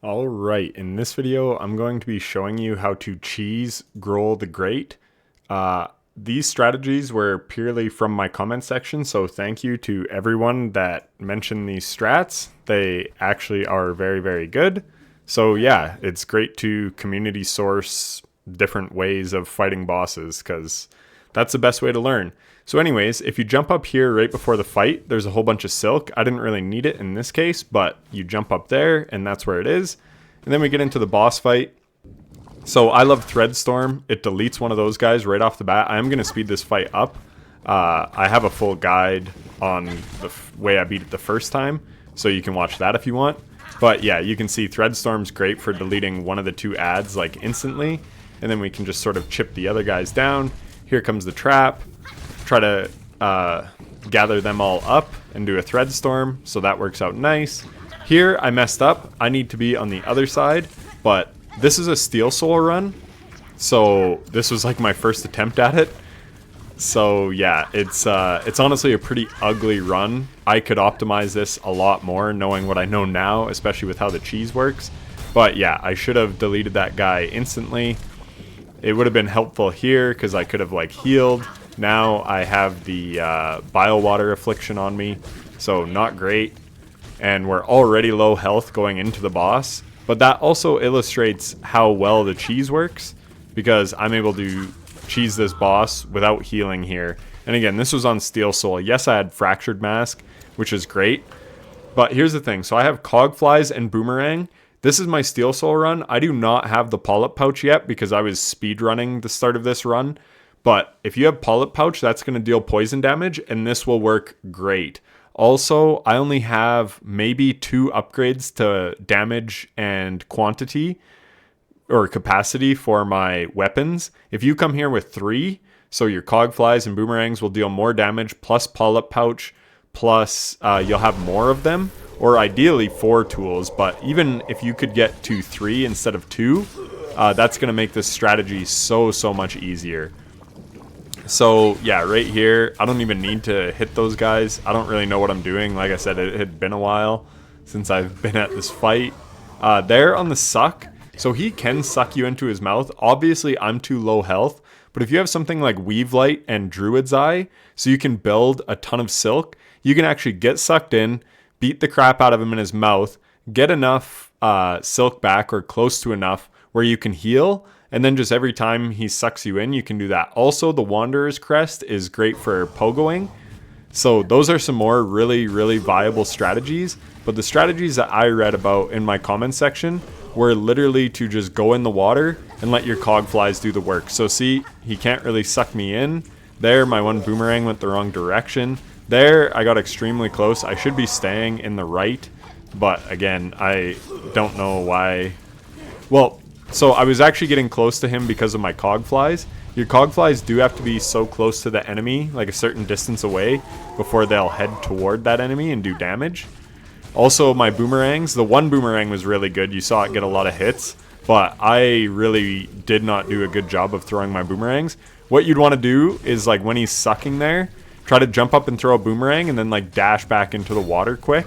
Alright, in this video I'm going to be showing you how to cheese Groal the Great. These strategies were purely from my comment section, so thank you to everyone that mentioned these strats. They actually are very, very good. So yeah, it's great to community source different ways of fighting bosses because that's the best way to learn. So anyways, if you jump up here right before the fight, there's a whole bunch of silk. I didn't really need it in this case, but you jump up there and that's where it is. And then we get into the boss fight. So I love Threadstorm. It deletes one of those guys right off the bat. I am going to speed this fight up. I have a full guide on the way I beat it the first time, so you can watch that if you want. But yeah, you can see Threadstorm's great for deleting one of the two ads like instantly. And then we can just sort of chip the other guys down. Here comes the trap. Try to gather them all up and do a Threadstorm, so that works out nice. Here I messed up. I need to be on the other side, but this is a Steel Soul run, so this was like my first attempt at it. So yeah, it's honestly a pretty ugly run. I could optimize this a lot more knowing what I know now, especially with how the cheese works. But yeah, I should have deleted that guy instantly. It would have been helpful here because I could have like healed. Now I have the Bile Water Affliction on me, so not great. And we're already low health going into the boss. But that also illustrates how well the cheese works, because I'm able to cheese this boss without healing here. And again, this was on Steel Soul. Yes, I had Fractured Mask, which is great. But here's the thing. So I have Cogflies and Boomerang. This is my Steel Soul run. I do not have the Polyp Pouch yet because I was speedrunning the start of this run. But if you have Polyp Pouch, that's going to deal poison damage, and this will work great. Also, I only have maybe 2 upgrades to damage and quantity or capacity for my weapons. If you come here with 3, so your Cogflies and Boomerangs will deal more damage, plus Polyp Pouch, plus you'll have more of them, or ideally 4 tools. But even if you could get to 3 instead of 2, that's going to make this strategy so much easier. So yeah, right here, I don't even need to hit those guys. I don't really know what I'm doing. Like I said, it had been a while since I've been at this fight. There on the suck, so he can suck you into his mouth. Obviously, I'm too low health, but if you have something like Weave Light and Druid's Eye, so you can build a ton of silk, you can actually get sucked in, beat the crap out of him in his mouth, get enough silk back or close to enough where you can heal, and then just every time he sucks you in, you can do that. Also, the Wanderer's Crest is great for pogoing. So those are some more really viable strategies. But the strategies that I read about in my comment section were literally to just go in the water and let your Cogflies do the work. So see, he can't really suck me in. There, my one Boomerang went the wrong direction. There, I got extremely close. I should be staying in the right. But again, I don't know why. Well, so I was actually getting close to him because of my Cogflies. Your Cogflies do have to be so close to the enemy, like a certain distance away, before they'll head toward that enemy and do damage. Also, my Boomerangs, the one Boomerang was really good. You saw it get a lot of hits, but I really did not do a good job of throwing my Boomerangs. What you'd want to do is, like, when he's sucking there, try to jump up and throw a Boomerang and then, like, dash back into the water quick.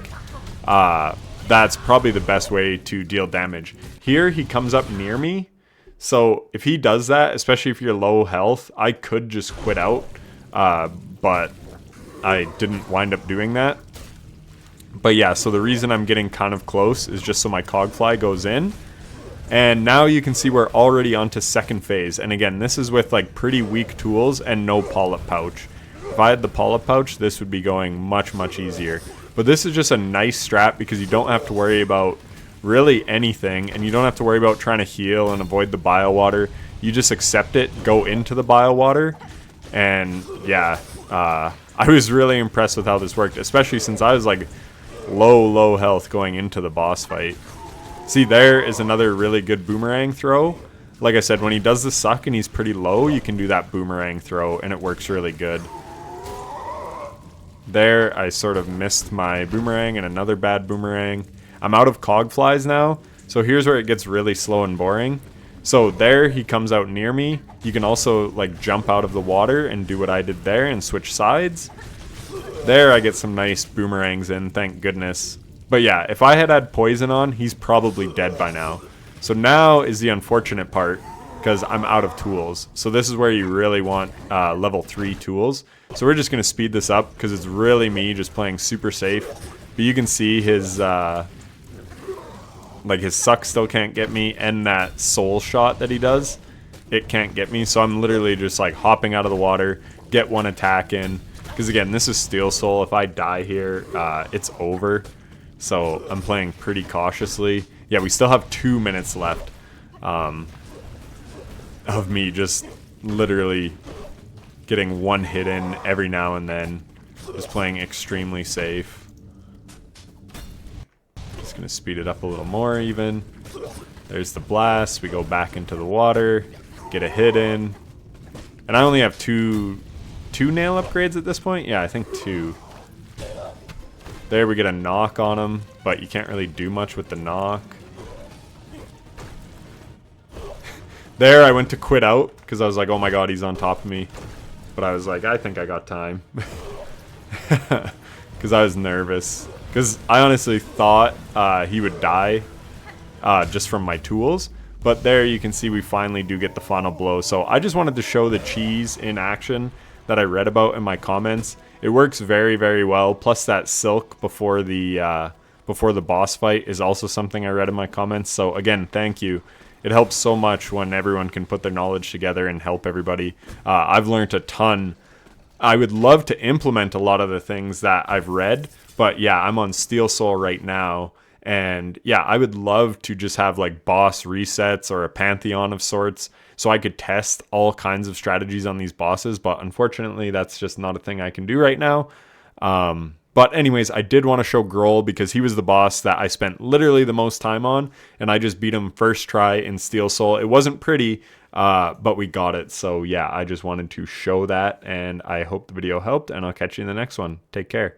That's probably the best way to deal damage. Here, he comes up near me. So if he does that, especially if you're low health, I could just quit out. But I didn't wind up doing that. But yeah, so the reason I'm getting kind of close is just so my Cogfly goes in. And now you can see we're already on to second phase. And again, this is with like pretty weak tools and no Polyp Pouch. If I had the Polyp Pouch, this would be going much easier. But this is just a nice strat because you don't have to worry about really anything, and you don't have to worry about trying to heal and avoid the Bile Water. You just accept it, go into the Bile Water, and yeah, I was really impressed with how this worked, especially since I was like low health going into the boss fight. See, there is another really good Boomerang throw. Like I said, when he does the suck and he's pretty low, you can do that Boomerang throw, and it works really good. There, I sort of missed my Boomerang and another bad Boomerang. I'm out of Cogflies now, so here's where it gets really slow and boring. So there, he comes out near me. You can also like jump out of the water and do what I did there and switch sides. There, I get some nice Boomerangs in, thank goodness. But yeah, if I had had poison on, he's probably dead by now. So now is the unfortunate part, because I'm out of tools. So this is where you really want level 3 tools. So we're just going to speed this up, because it's really me just playing super safe. But you can see his, like his suck still can't get me, and that soul shot that he does, it can't get me. So I'm literally just like hopping out of the water, get one attack in. Because again, this is Steel Soul. If I die here, it's over. So I'm playing pretty cautiously. Yeah, we still have 2 minutes left of me just literally getting one hit in every now and then. Just playing extremely safe. Just going to speed it up a little more even. There's the blast. We go back into the water. Get a hit in. And I only have two nail upgrades at this point? Yeah, I think 2. There we get a knock on him, but you can't really do much with the knock. There I went to quit out because I was like, oh my god, he's on top of me. But I was like, I think I got time. Because I was nervous. Because I honestly thought he would die just from my tools. But there you can see we finally do get the final blow. So I just wanted to show the cheese in action that I read about in my comments. It works very, very well. Plus that silk before the boss fight is also something I read in my comments. So again, thank you. It helps so much when everyone can put their knowledge together and help everybody. I've learned a ton. I would love to implement a lot of the things that I've read, but yeah, I'm on Steel Soul right now. And yeah, I would love to just have like boss resets or a pantheon of sorts so I could test all kinds of strategies on these bosses. But unfortunately, that's just not a thing I can do right now. But anyways, I did want to show Groal because he was the boss that I spent literally the most time on. And I just beat him first try in Steel Soul. It wasn't pretty, but we got it. So yeah, I just wanted to show that. And I hope the video helped. And I'll catch you in the next one. Take care.